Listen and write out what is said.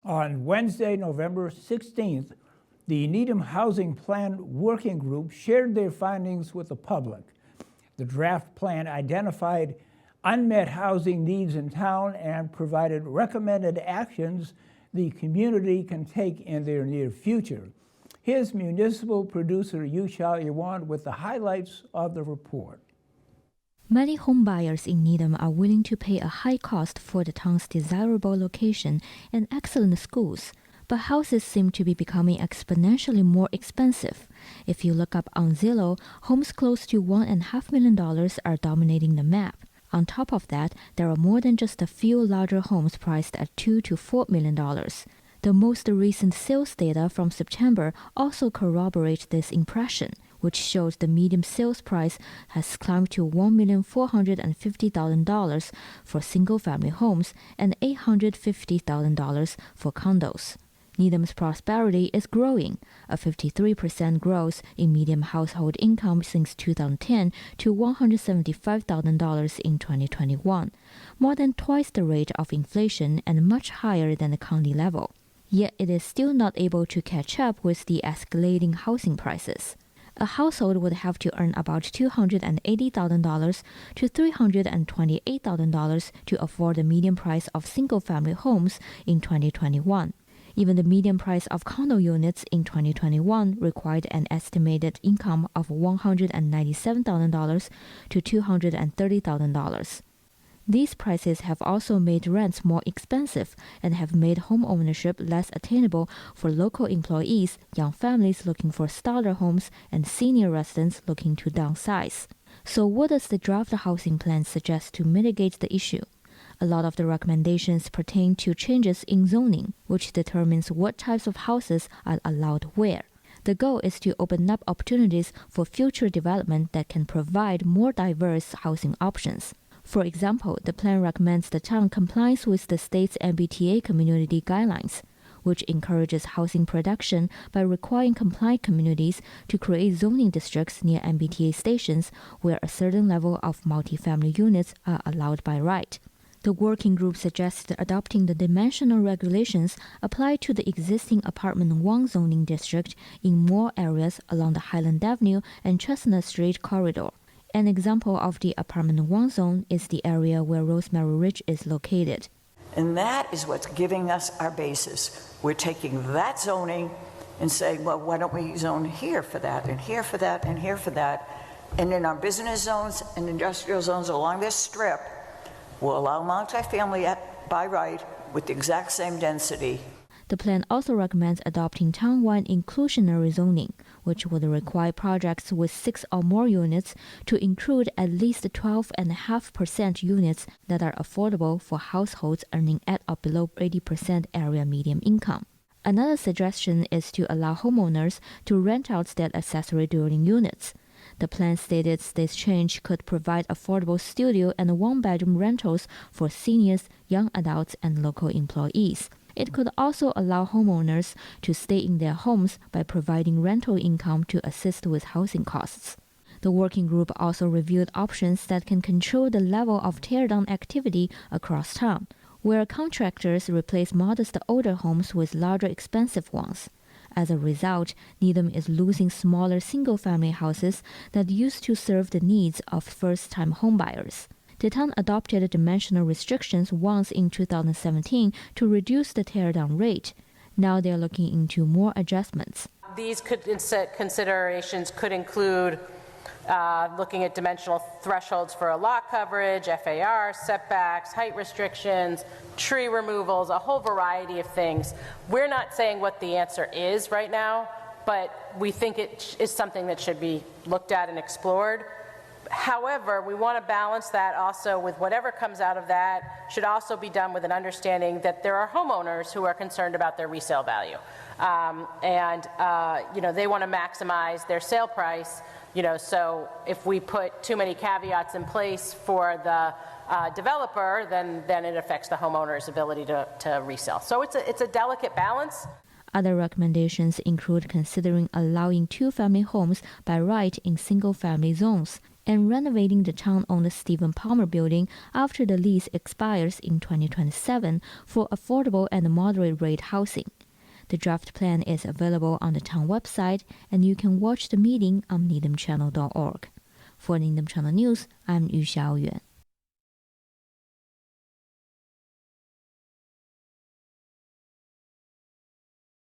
On Wednesday, November 16th, the Needham Housing Plan Working Group shared their findings with the public. The draft plan identified unmet housing needs in town and provided recommended actions the community can take in their near future. Here's municipal producer Yushao Iwan with the highlights of the report. Many homebuyers in Needham are willing to pay a high cost for the town's desirable location and excellent schools, but houses seem to be becoming exponentially more expensive. If you look up on Zillow, homes close to $1.5 million are dominating the map. On top of that, there are more than just a few larger homes priced at $2 to $4 million. The most recent sales data from September also corroborate this impression, which shows the median sales price has climbed to $1,450,000 for single-family homes and $850,000 for condos. Needham's prosperity is growing, a 53% growth in median household income since 2010 to $175,000 in 2021, more than twice the rate of inflation and much higher than the county level. Yet it is still not able to catch up with the escalating housing prices. A household would have to earn about $280,000 to $328,000 to afford the median price of single-family homes in 2021. Even the median price of condo units in 2021 required an estimated income of $197,000 to $230,000. These prices have also made rents more expensive and have made home ownership less attainable for local employees, young families looking for starter homes, and senior residents looking to downsize. So what does the draft housing plan suggest to mitigate the issue? A lot of the recommendations pertain to changes in zoning, which determines what types of houses are allowed where. The goal is to open up opportunities for future development that can provide more diverse housing options. For example, the plan recommends the town complies with the state's MBTA community guidelines, which encourages housing production by requiring compliant communities to create zoning districts near MBTA stations where a certain level of multifamily units are allowed by right. The working group suggests adopting the dimensional regulations applied to the existing Apartment 1 zoning district in more areas along the Highland Avenue and Chestnut Street corridor. An example of the Apartment 1 zone is the area where Rosemary Ridge is located. And that is what's giving us our basis. We're taking that zoning and saying, well, why don't we zone here for that, and here for that, and here for that. And in our business zones and industrial zones along this strip, we'll allow multifamily by right with the exact same density. The plan also recommends adopting town-wide inclusionary zoning, which would require projects with 6 or more units to include at least 12.5% units that are affordable for households earning at or below 80% area median income. Another suggestion is to allow homeowners to rent out their accessory dwelling units. The plan stated this change could provide affordable studio and one-bedroom rentals for seniors, young adults, and local employees. It could also allow homeowners to stay in their homes by providing rental income to assist with housing costs. The working group also reviewed options that can control the level of teardown activity across town, where contractors replace modest older homes with larger expensive ones. As a result, Needham is losing smaller single-family houses that used to serve the needs of first-time homebuyers. The town adopted dimensional restrictions once in 2017 to reduce the teardown rate. Now they are looking into more adjustments. These considerations could include looking at dimensional thresholds for a lot coverage, FAR, setbacks, height restrictions, tree removals, a whole variety of things. We're not saying what the answer is right now, but we think it is something that should be looked at and explored. However, we want to balance that also with whatever comes out of that should also be done with an understanding that there are homeowners who are concerned about their resale value. They want to maximize their sale price. So if we put too many caveats in place for the developer, then it affects the homeowner's ability to resell. So it's a delicate balance. Other recommendations include considering allowing two-family homes by right in single-family zones and renovating the town-owned Stephen Palmer building after the lease expires in 2027 for affordable and moderate-rate housing. The draft plan is available on the town website, and you can watch the meeting on needhamchannel.org. For Needham Channel News, I'm Yu Xiaoyuan.